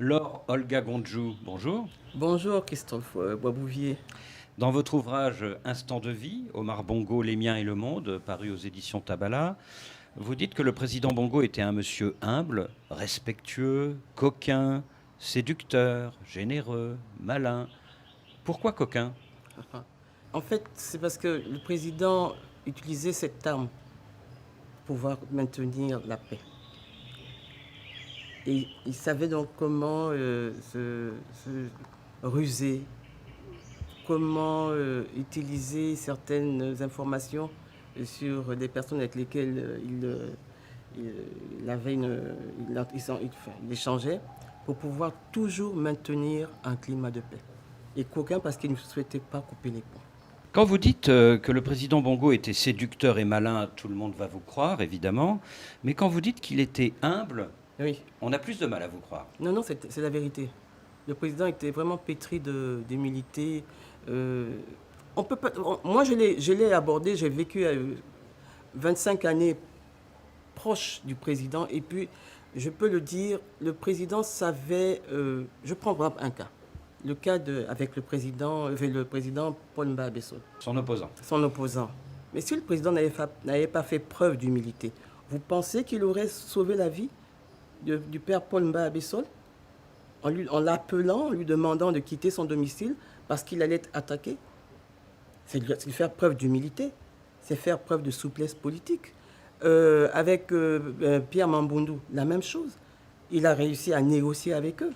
Laure Olga Gondjou, bonjour. Bonjour Christophe Boisbouvier. Dans votre ouvrage Instant de vie, Omar Bongo, Les miens et le monde, paru aux éditions Tabala, vous dites que le président Bongo était un monsieur humble, respectueux, coquin, séducteur, généreux, malin. Pourquoi coquin? En fait, c'est parce que le président utilisait cette arme pour pouvoir maintenir la paix. Et il savait donc comment se ruser, comment utiliser certaines informations sur des personnes avec lesquelles il avait il échangeait pour pouvoir toujours maintenir un climat de paix. Et qu'aucun parce qu'il ne souhaitait pas couper les ponts. Quand vous dites que le président Bongo était séducteur et malin, tout le monde va vous croire, évidemment. Mais quand vous dites qu'il était humble, Oui, on a plus de mal à vous croire. non, non, c'est la vérité. Le président était vraiment pétri d'humilité. Euh, on peut pas, moi, je l'ai abordé, j'ai vécu 25 années proche du président. Et puis, je peux le dire, le président savait. Je prends par exemple un cas. Le cas avec le président Paul Mbabessol, Son opposant. son opposant. Mais si le président n'avait pas fait preuve d'humilité, vous pensez qu'il aurait sauvé la vie du père Paul Mbabessol en l'appelant, en lui demandant de quitter son domicile parce qu'il allait être attaqué? C'est faire preuve d'humilité, c'est faire preuve de souplesse politique. Avec Pierre Mamboundou, la même chose. Il a réussi à négocier avec eux.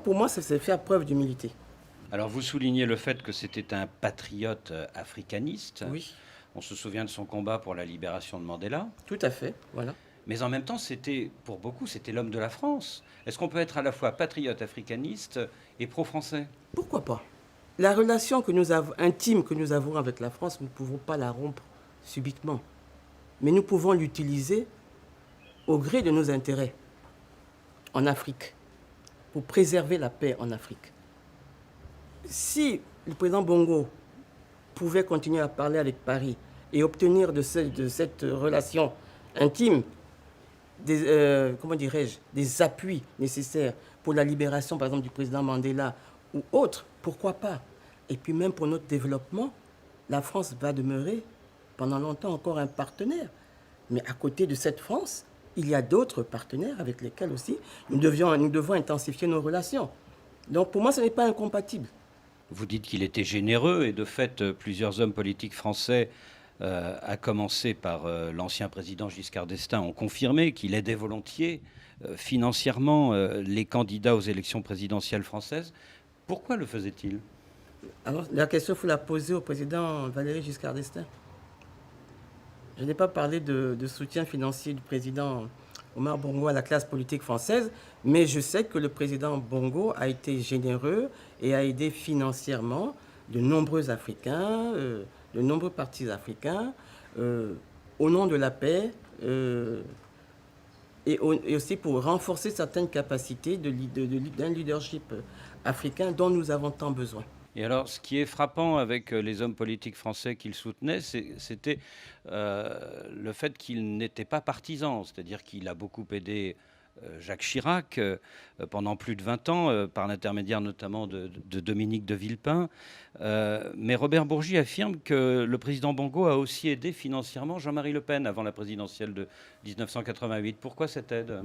Pour moi, c'est faire preuve d'humilité. Alors vous soulignez le fait que c'était un patriote africaniste. Oui, On se souvient de son combat pour la libération de Mandela. tout à fait. Voilà. Mais en même temps, c'était, pour beaucoup, c'était l'homme de la France. Est-ce qu'on peut être à la fois patriote africaniste et pro-français? Pourquoi pas? La relation intime que nous avons avec la France, nous ne pouvons pas la rompre subitement. Mais nous pouvons l'utiliser au gré de nos intérêts en Afrique, pour préserver la paix en Afrique. Si le président Bongo pouvait continuer à parler avec Paris et obtenir de cette relation intime comment dirais-je, des appuis nécessaires pour la libération, par exemple, du président Mandela ou autre, pourquoi pas? Et puis même pour notre développement, la France va demeurer pendant longtemps encore un partenaire. Mais à côté de cette France, il y a d'autres partenaires avec lesquels aussi nous devons intensifier nos relations. Donc pour moi, ce n'est pas incompatible. Vous dites qu'il était généreux et de fait, plusieurs hommes politiques français, à commencer par l'ancien président Giscard d'Estaing, ont confirmé qu'il aidait volontiers financièrement les candidats aux élections présidentielles françaises. Pourquoi le faisait-il? Alors la question, il faut la poser au président Valéry Giscard d'Estaing. Je n'ai pas parlé de soutien financier du président Omar Bongo à la classe politique française, mais je sais que le président Bongo a été généreux et a aidé financièrement de nombreux Africains, de nombreux partis africains, au nom de la paix et aussi pour renforcer certaines capacités d'un leadership africain dont nous avons tant besoin. Et alors, ce qui est frappant avec les hommes politiques français qu'il soutenait, c'était le fait qu'il n'était pas partisan, c'est-à-dire qu'il a beaucoup aidé Jacques Chirac pendant plus de 20 ans, par l'intermédiaire notamment de Dominique de Villepin. Mais Robert Bourgi affirme que le président Bongo a aussi aidé financièrement Jean-Marie Le Pen avant la présidentielle de 1988. Pourquoi cette aide?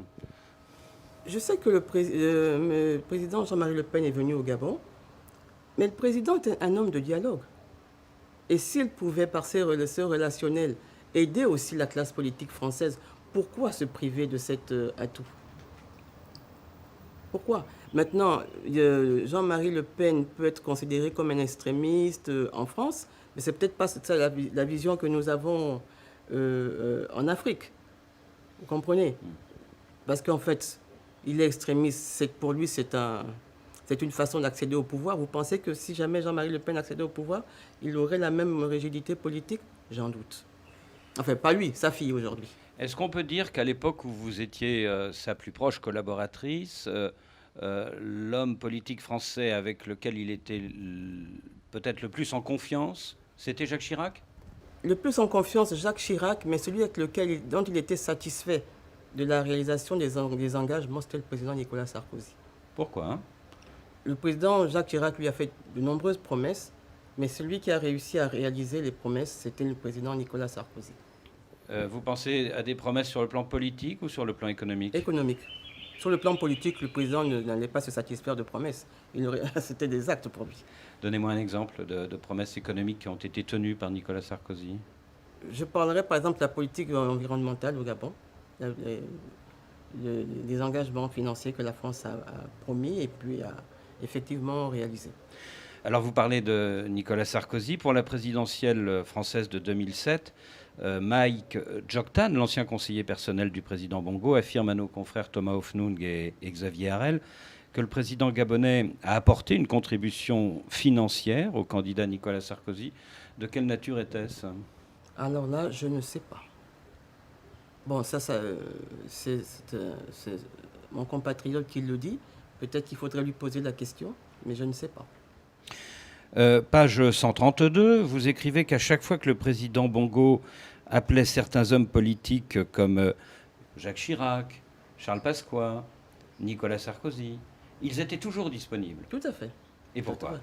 Je sais que le président Jean-Marie Le Pen est venu au Gabon, mais le président est un homme de dialogue. Et s'il pouvait, par ses relations relationnelles, aider aussi la classe politique française, pourquoi se priver de cet atout? Pourquoi? Maintenant, Jean-Marie Le Pen peut être considéré comme un extrémiste en France, mais c'est peut-être pas ça la vision que nous avons en Afrique. Vous comprenez? Parce qu'en fait, il est extrémiste. Pour lui, c'est une façon d'accéder au pouvoir. Vous pensez que si jamais Jean-Marie Le Pen accédait au pouvoir, il aurait la même rigidité politique? J'en doute. Enfin, pas lui, sa fille aujourd'hui. Est-ce qu'on peut dire qu'à l'époque où vous étiez sa plus proche collaboratrice, l'homme politique français avec lequel il était peut-être le plus en confiance, c'était Jacques Chirac? Le plus en confiance, Jacques Chirac, mais celui avec dont il était satisfait de la réalisation des engagements, c'était le président Nicolas Sarkozy. Pourquoi, hein? Le président Jacques Chirac lui a fait de nombreuses promesses, mais celui qui a réussi à réaliser les promesses, c'était le président Nicolas Sarkozy. Vous pensez à des promesses sur le plan politique ou sur le plan économique? Économique. Sur le plan politique, le président n'allait pas se satisfaire de promesses. C'était des actes pour lui. Donnez-moi un exemple de promesses économiques qui ont été tenues par Nicolas Sarkozy. Je parlerai par exemple de la politique environnementale au Gabon, les engagements financiers que la France a promis et puis a effectivement réalisés. Alors vous parlez de Nicolas Sarkozy. Pour la présidentielle française de 2007, Mike Joktan, l'ancien conseiller personnel du président Bongo, affirme à nos confrères Thomas Hoffnung et Xavier Harel que le président gabonais a apporté une contribution financière au candidat Nicolas Sarkozy. De quelle nature était-ce? Alors là, je ne sais pas. Bon, c'est mon compatriote qui le dit. Peut-être qu'il faudrait lui poser la question, mais je ne sais pas. Page 132, vous écrivez qu'à chaque fois que le président Bongo appelait certains hommes politiques comme Jacques Chirac, Charles Pasqua, Nicolas Sarkozy, ils étaient toujours disponibles. Tout à fait. Et pourquoi?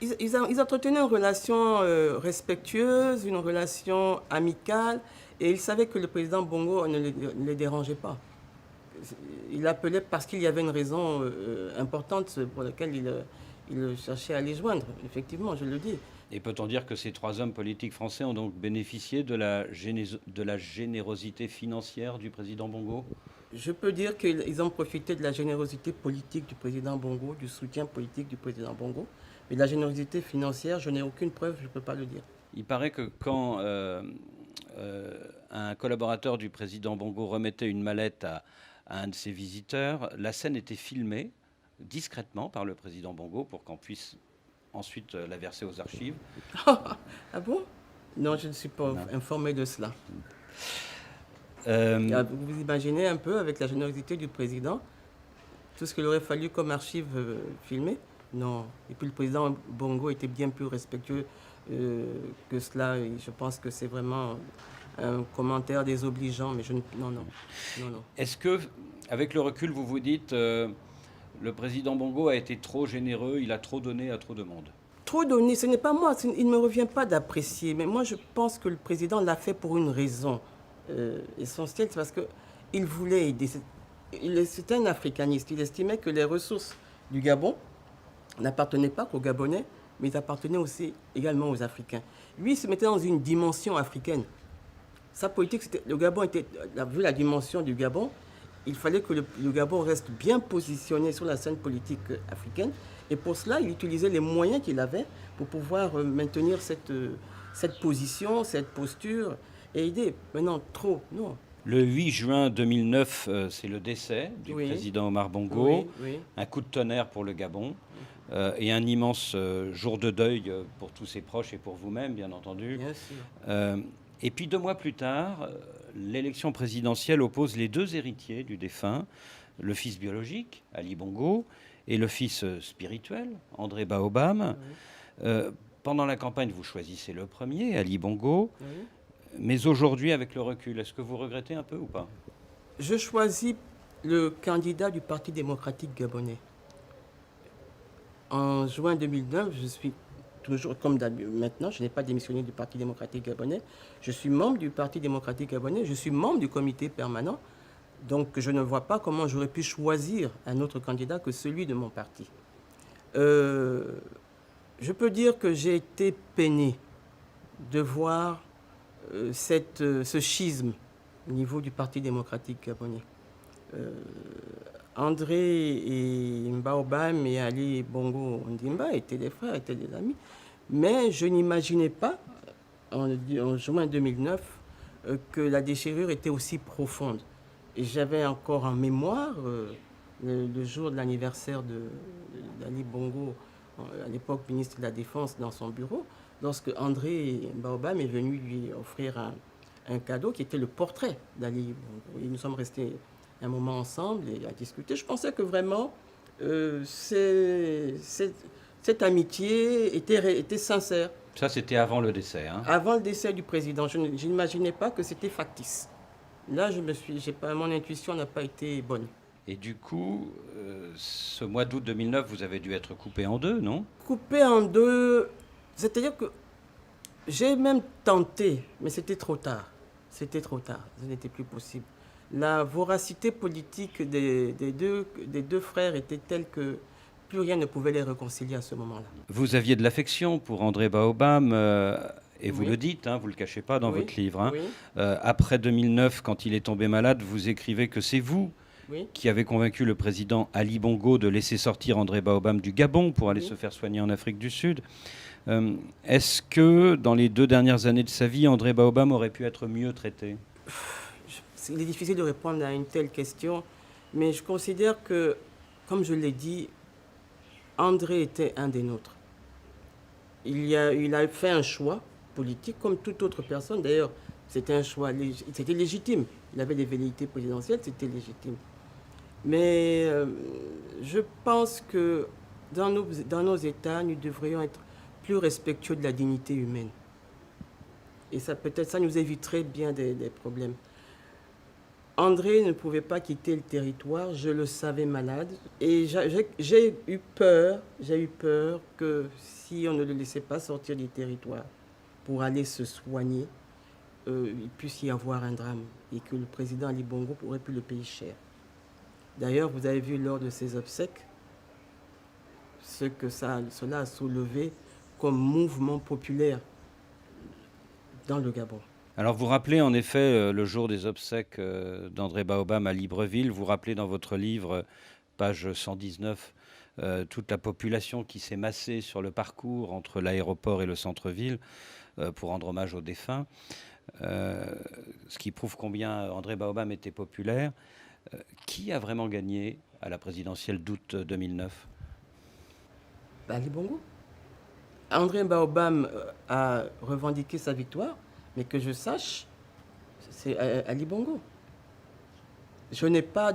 Ils entretenaient une relation respectueuse, une relation amicale, et ils savaient que le président Bongo ne les dérangeait pas. Il appelait parce qu'il y avait une raison importante pour laquelle il cherchait à les joindre. Effectivement, je le dis. Et peut-on dire que ces trois hommes politiques français ont donc bénéficié de la générosité financière du président Bongo? Je peux dire qu'ils ont profité de la générosité politique du président Bongo, du soutien politique du président Bongo. Mais la générosité financière, je n'ai aucune preuve, je ne peux pas le dire. Il paraît que quand un collaborateur du président Bongo remettait une mallette à un de ses visiteurs, la scène était filmée discrètement par le président Bongo pour qu'on puisse ensuite la verser aux archives. Ah bon? Non, je ne suis pas informé de cela. Vous imaginez un peu, avec la générosité du président, tout ce qu'il aurait fallu comme archive filmée? Non. Et puis le président Bongo était bien plus respectueux que cela. Et je pense que c'est vraiment un commentaire désobligeant, mais non. Est-ce que, avec le recul, vous vous dites le président Bongo a été trop généreux, il a trop donné à trop de monde? Trop donné, ce n'est pas moi, il ne me revient pas d'apprécier, mais moi je pense que le président l'a fait pour une raison essentielle, c'est parce qu'il voulait aider. C'était un africaniste, il estimait que les ressources du Gabon n'appartenaient pas qu'aux Gabonais, mais ils appartenaient aussi également aux Africains. Lui, il se mettait dans une dimension africaine. Sa politique, le Gabon était, vu la dimension du Gabon, il fallait que le Gabon reste bien positionné sur la scène politique africaine. Et pour cela, il utilisait les moyens qu'il avait pour pouvoir maintenir cette position, cette posture et aider. Maintenant, trop, non. Le 8 juin 2009, c'est le décès du président Omar Bongo. Oui. Un coup de tonnerre pour le Gabon et un immense jour de deuil pour tous ses proches et pour vous-même, bien entendu. Bien sûr. Et puis 2 mois plus tard, l'élection présidentielle oppose les deux héritiers du défunt, le fils biologique, Ali Bongo, et le fils spirituel, André Baobam. Pendant la campagne, vous choisissez le premier, Ali Bongo. Oui. Mais aujourd'hui, avec le recul, est-ce que vous regrettez un peu ou pas? Je choisis le candidat du Parti démocratique gabonais. En juin 2009, je suis toujours comme maintenant, je n'ai pas démissionné du Parti démocratique gabonais. Je suis membre du Parti démocratique gabonais, je suis membre du comité permanent. Donc je ne vois pas comment j'aurais pu choisir un autre candidat que celui de mon parti. Je peux dire que j'ai été peiné de voir ce schisme au niveau du Parti démocratique gabonais. André et Baobam et Ali Bongo Ondimba étaient des frères, étaient des amis. Mais je n'imaginais pas, en juin 2009, que la déchirure était aussi profonde. Et j'avais encore en mémoire le jour de l'anniversaire d'Ali Bongo, à l'époque ministre de la Défense, dans son bureau, lorsque André Baobam est venu lui offrir un cadeau qui était le portrait d'Ali Bongo. Et nous sommes restés un moment ensemble et à discuter. Je pensais que vraiment cette amitié était sincère. Ça, c'était avant le décès, hein? Avant le décès du président. Je n'imaginais pas que c'était factice. Là, mon intuition n'a pas été bonne. Et du coup, ce mois d'août 2009, vous avez dû être coupé en deux, non? Coupé en deux, c'est-à-dire que j'ai même tenté, mais c'était trop tard. C'était trop tard, ce n'était plus possible. La voracité politique des deux frères était telle que plus rien ne pouvait les réconcilier à ce moment-là. Vous aviez de l'affection pour André Baobam, et vous Oui. le dites, hein, vous ne le cachez pas dans Oui, votre livre. Hein. oui, Après 2009, quand il est tombé malade, vous écrivez que c'est vous oui, qui avez convaincu le président Ali Bongo de laisser sortir André Baobam du Gabon pour aller oui. se faire soigner en Afrique du Sud. Est-ce que dans les 2 dernières années de sa vie, André Baobam aurait pu être mieux traité? Il est difficile de répondre à une telle question, mais je considère que, comme je l'ai dit, André était un des nôtres. Il a fait un choix politique comme toute autre personne. D'ailleurs, c'était un choix, c'était légitime. Il avait des velléités présidentielles, c'était légitime. Mais je pense que dans nos États, nous devrions être plus respectueux de la dignité humaine. Et ça, peut-être, ça nous éviterait bien des problèmes. André ne pouvait pas quitter le territoire, je le savais malade. Et j'ai eu peur que si on ne le laissait pas sortir du territoire pour aller se soigner, il puisse y avoir un drame et que le président Ali Bongo aurait pu le payer cher. D'ailleurs, vous avez vu lors de ses obsèques ce que cela a soulevé comme mouvement populaire dans le Gabon. Alors vous rappelez en effet le jour des obsèques d'André Baobam à Libreville, vous rappelez dans votre livre, page 119, toute la population qui s'est massée sur le parcours entre l'aéroport et le centre-ville pour rendre hommage aux défunts, ce qui prouve combien André Baobam était populaire. Qui a vraiment gagné à la présidentielle d'août 2009? Ali Bongo. André Baobam a revendiqué sa victoire, mais que je sache, c'est Ali Bongo. Je n'ai pas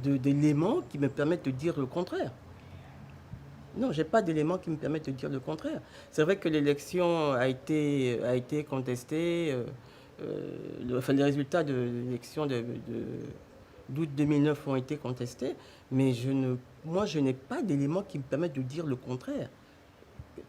d'éléments qui me permettent de dire le contraire. Non, je n'ai pas d'éléments qui me permettent de dire le contraire. C'est vrai que l'élection a été contestée. Les résultats de l'élection d'août 2009 ont été contestés, mais moi, je n'ai pas d'éléments qui me permettent de dire le contraire.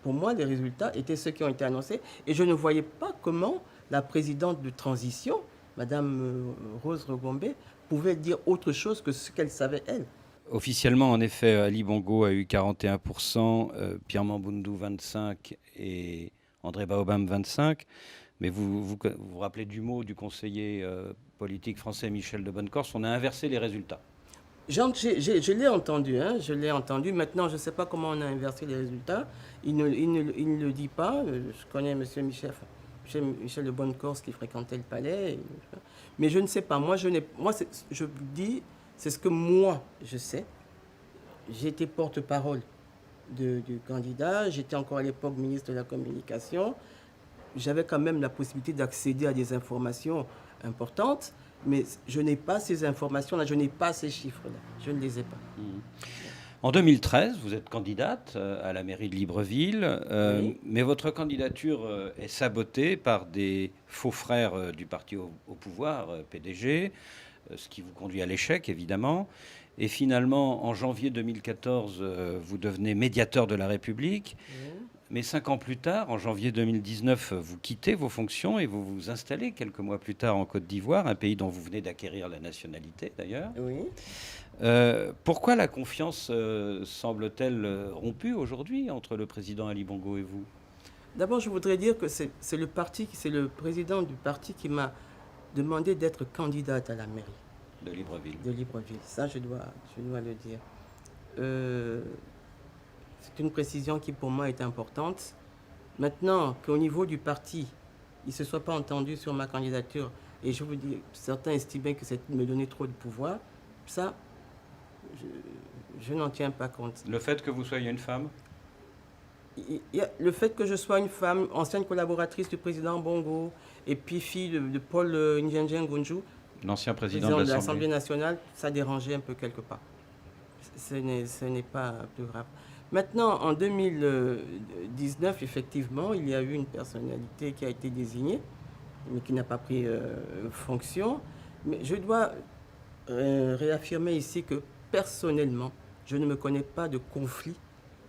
Pour moi, les résultats étaient ceux qui ont été annoncés et je ne voyais pas comment la présidente de transition, Madame Rose Rugombe, pouvait dire autre chose que ce qu'elle savait, elle. Officiellement, en effet, Ali Bongo a eu 41%, Pierre Mamboundou 25% et André Baobam 25%. Mais vous rappelez du mot du conseiller politique français Michel de Bonnecorse, on a inversé les résultats. Je l'ai entendu, hein, je l'ai entendu. Maintenant, je ne sais pas comment on a inversé les résultats. Il ne le dit pas. Je connais M. Michel de Bonnecorse qui fréquentait le palais. Mais je ne sais pas. Je vous dis, c'est ce que moi, je sais. J'étais porte-parole du candidat. J'étais encore à l'époque ministre de la Communication. J'avais quand même la possibilité d'accéder à des informations importantes. Mais je n'ai pas ces informations-là, je n'ai pas ces chiffres-là. Je ne les ai pas. En 2013, vous êtes candidate à la mairie de Libreville, Oui. mais votre candidature est sabotée par des faux frères du parti au pouvoir, PDG, ce qui vous conduit à l'échec, évidemment. Et finalement, en janvier 2014, vous devenez médiateur de la République. Oui. Mais 5 ans plus tard, en janvier 2019, vous quittez vos fonctions et vous vous installez quelques mois plus tard en Côte d'Ivoire, un pays dont vous venez d'acquérir la nationalité d'ailleurs. Oui. Pourquoi la confiance semble-t-elle rompue aujourd'hui entre le président Ali Bongo et vous? D'abord, je voudrais dire que c'est le président du parti qui m'a demandé d'être candidate à la mairie De Libreville. de Libreville. Ça, je dois le dire. C'est une précision qui pour moi est importante. Maintenant qu'au niveau du parti, il ne se soit pas entendu sur ma candidature, et je vous dis, certains estimaient que c'est me donner trop de pouvoir, ça, je n'en tiens pas compte. Le fait que vous soyez une femme? Le fait que je sois une femme, ancienne collaboratrice du président Bongo, et puis fille de Paul Njenjen Ngunju, L'ancien président de de l'Assemblée l'Assemblée. nationale, ça dérangeait un peu quelque part. Ce n'est pas plus grave. Maintenant, en 2019, effectivement, il y a eu une personnalité qui a été désignée, mais qui n'a pas pris fonction. Mais je dois réaffirmer ici que personnellement, je ne me connais pas de conflit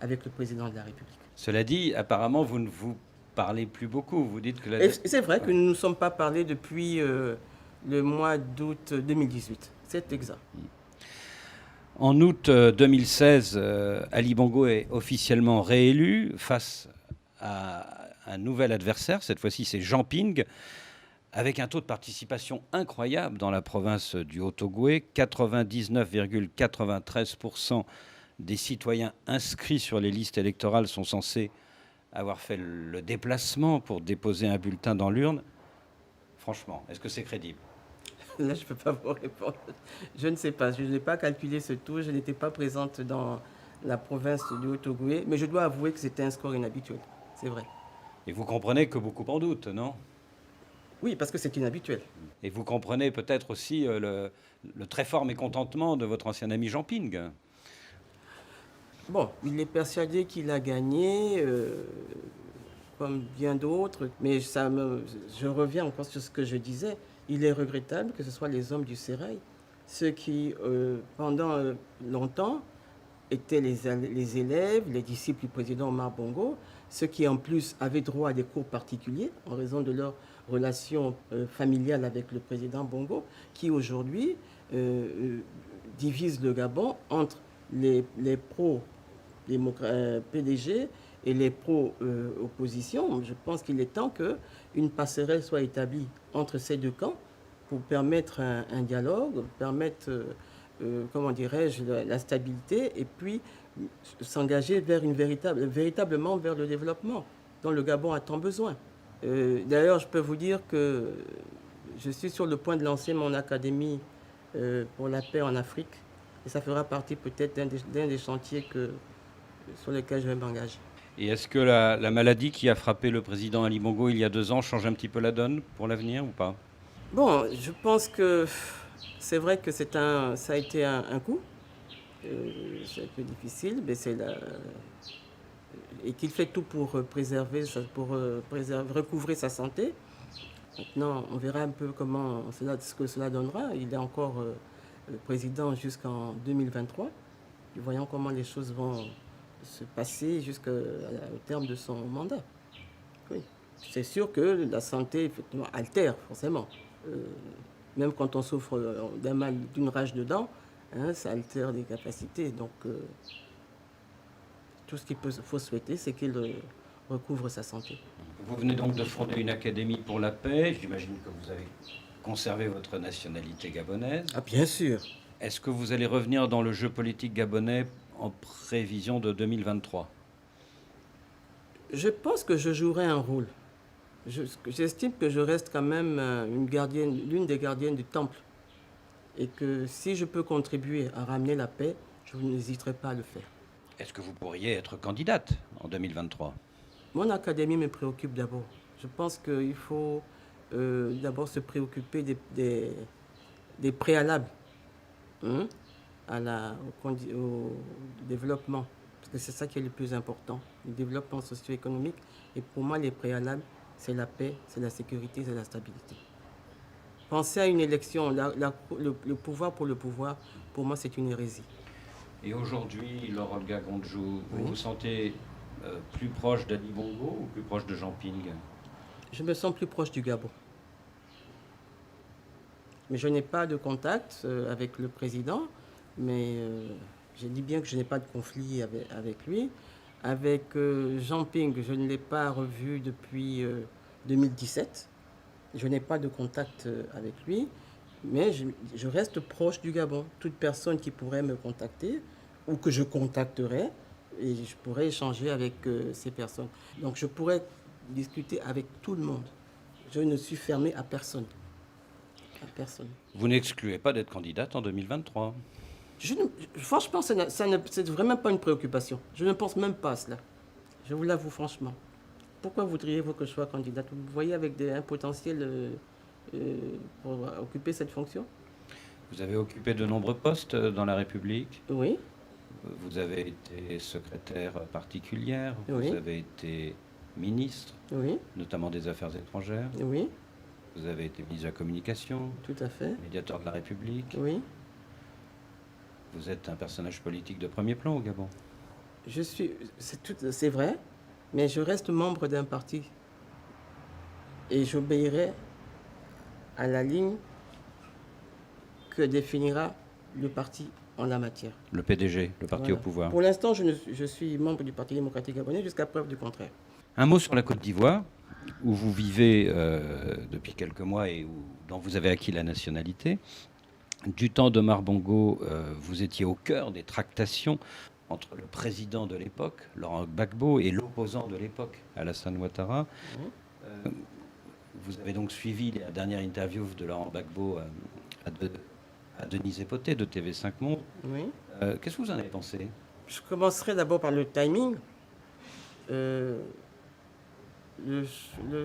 avec le président de la République. Cela dit, apparemment, vous ne vous parlez plus beaucoup. Vous dites que Et c'est vrai que nous ne nous sommes pas parlé depuis le mois d'août 2018. C'est exact. En août 2016, Ali Bongo est officiellement réélu face à un nouvel adversaire. Cette fois-ci, c'est Jean Ping, avec un taux de participation incroyable dans la province du Haut-Ogooué. 99,93% des citoyens inscrits sur les listes électorales sont censés avoir fait le déplacement pour déposer un bulletin dans l'urne. Franchement, est-ce que c'est crédible? Là, je ne peux pas vous répondre. Je ne sais pas. Je n'ai pas calculé ce taux. Je n'étais pas présente dans la province du Haut-Ogooué. Mais je dois avouer que c'était un score inhabituel. C'est vrai. Et vous comprenez que beaucoup en doutent, non? Oui, parce que c'est inhabituel. Et vous comprenez peut-être aussi le très fort mécontentement de votre ancien ami Jean Ping. Bon, il est persuadé qu'il a gagné, comme bien d'autres. Mais je reviens encore sur ce que je disais. Il est regrettable que ce soit les hommes du sérail, ceux qui, pendant longtemps, étaient les élèves, les disciples du président Omar Bongo, ceux qui en plus avaient droit à des cours particuliers en raison de leur relation familiale avec le président Bongo, qui aujourd'hui divisent le Gabon entre les pro-PDG et les pro-opposition. Je pense qu'il est temps qu'une passerelle soit établie entre ces deux camps pour permettre un dialogue, permettre, comment dirais-je, la stabilité et puis s'engager vers véritablement vers le développement dont le Gabon a tant besoin. D'ailleurs, je peux vous dire que je suis sur le point de lancer mon académie pour la paix en Afrique et ça fera partie peut-être d'un des chantiers sur lesquels je vais m'engager. Et est-ce que la maladie qui a frappé le président Ali Bongo il y a 2 ans change un petit peu la donne pour l'avenir ou pas? Bon, je pense que c'est vrai que ça a été un coup. C'est un peu difficile, mais et qu'il fait tout pour recouvrer sa santé. Maintenant, on verra un peu ce que cela donnera. Il est encore président jusqu'en 2023. Et voyons comment les choses vont se passer jusqu'au terme de son mandat. Oui. C'est sûr que la santé, effectivement, altère forcément. Même quand on souffre d'une rage de dents, hein, ça altère les capacités. Donc, tout ce qu'il faut souhaiter, c'est qu'il recouvre sa santé. Vous venez donc de fonder une académie pour la paix. J'imagine que vous avez conservé votre nationalité gabonaise. Ah, bien sûr. Est-ce que vous allez revenir dans le jeu politique gabonais en prévision de 2023? Je pense que je jouerai un rôle. J'estime que je reste quand même l'une des gardiennes du temple. Et que si je peux contribuer à ramener la paix, je n'hésiterai pas à le faire. Est-ce que vous pourriez être candidate en 2023? Mon académie me préoccupe d'abord. Je pense qu'il faut d'abord se préoccuper des préalables hein, au développement. Parce que c'est ça qui est le plus important, le développement socio-économique. Et pour moi, les préalables, c'est la paix, c'est la sécurité, c'est la stabilité. Penser à une élection, le pouvoir pour le pouvoir, pour moi, c'est une hérésie. Et aujourd'hui, Laure Olga Gondjou, vous Oui. vous sentez plus proche d'Ali Bongo ou plus proche de Jean Ping? Je me sens plus proche du Gabon. Mais je n'ai pas de contact avec le président, mais je dis bien que je n'ai pas de conflit avec lui. Avec Jean Ping, je ne l'ai pas revu depuis 2017. Je n'ai pas de contact avec lui, mais je reste proche du Gabon. Toute personne qui pourrait me contacter ou que je contacterai, et je pourrais échanger avec ces personnes. Donc je pourrais discuter avec tout le monde. Je ne suis fermé à personne. À personne. Vous n'excluez pas d'être candidate en 2023? Franchement, c'est vraiment pas une préoccupation. Je ne pense même pas à cela. Je vous l'avoue franchement. Pourquoi voudriez-vous que je sois candidate? Vous voyez avec un potentiel pour occuper cette fonction? Vous avez occupé de nombreux postes dans la République. Oui. Vous avez été secrétaire particulière, Oui. vous avez été ministre, Oui. notamment des Affaires étrangères. Oui. Vous avez été ministre de la Communication, Tout à fait. médiateur de la République. Oui. Vous êtes un personnage politique de premier plan au Gabon. C'est vrai, mais je reste membre d'un parti et j'obéirai à la ligne que définira le parti en la matière. Le PDG, le parti Voilà. au pouvoir. Pour l'instant, je suis membre du Parti démocratique gabonais jusqu'à preuve du contraire. Un mot sur la Côte d'Ivoire, où vous vivez depuis quelques mois et dont vous avez acquis la nationalité. Du temps d'Omar Bongo, vous étiez au cœur des tractations entre le président de l'époque, Laurent Gbagbo, et l'opposant de l'époque, Alassane Ouattara. Vous avez donc suivi la dernière interview de Laurent Gbagbo à Denise Epoté de TV5 Monde. Oui. Qu'est-ce que vous en avez pensé? Je commencerai d'abord par le timing. Le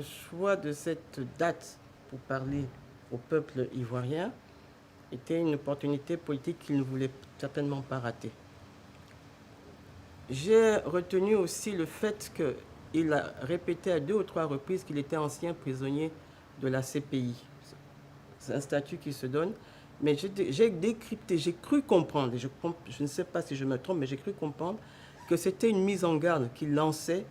choix de cette date pour parler au peuple ivoirien était une opportunité politique qu'il ne voulait certainement pas rater. J'ai retenu aussi le fait qu'il a répété à 2 ou 3 reprises qu'il était ancien prisonnier de la CPI. C'est un statut qui se donne. Mais j'ai décrypté, j'ai cru comprendre, je ne sais pas si je me trompe, mais j'ai cru comprendre que c'était une mise en garde qu'il lançait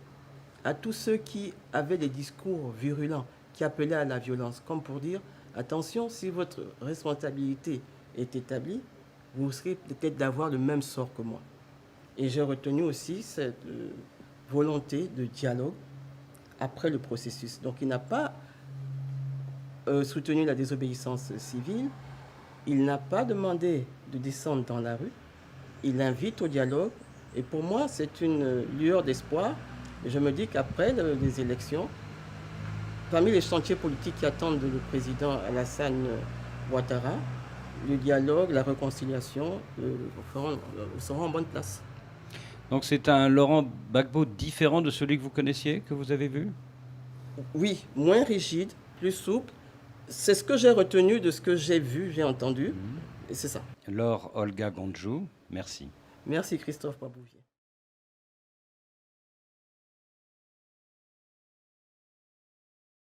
à tous ceux qui avaient des discours virulents, qui appelaient à la violence, comme pour dire, attention, si votre responsabilité est établie, vous risquez peut-être d'avoir le même sort que moi. Et j'ai retenu aussi cette volonté de dialogue après le processus. Donc il n'a pas soutenu la désobéissance civile, il n'a pas demandé de descendre dans la rue, il invite au dialogue, et pour moi c'est une lueur d'espoir. Je me dis qu'après les élections, parmi les chantiers politiques qui attendent le président Alassane Ouattara, le dialogue, la réconciliation seront en bonne place. Donc c'est un Laurent Gbagbo différent de celui que vous connaissiez, que vous avez vu? Oui, moins rigide, plus souple. C'est ce que j'ai retenu de ce que j'ai vu, j'ai entendu. Et c'est ça. Laure Olga Gondjou, merci. Merci Christophe Babouvier.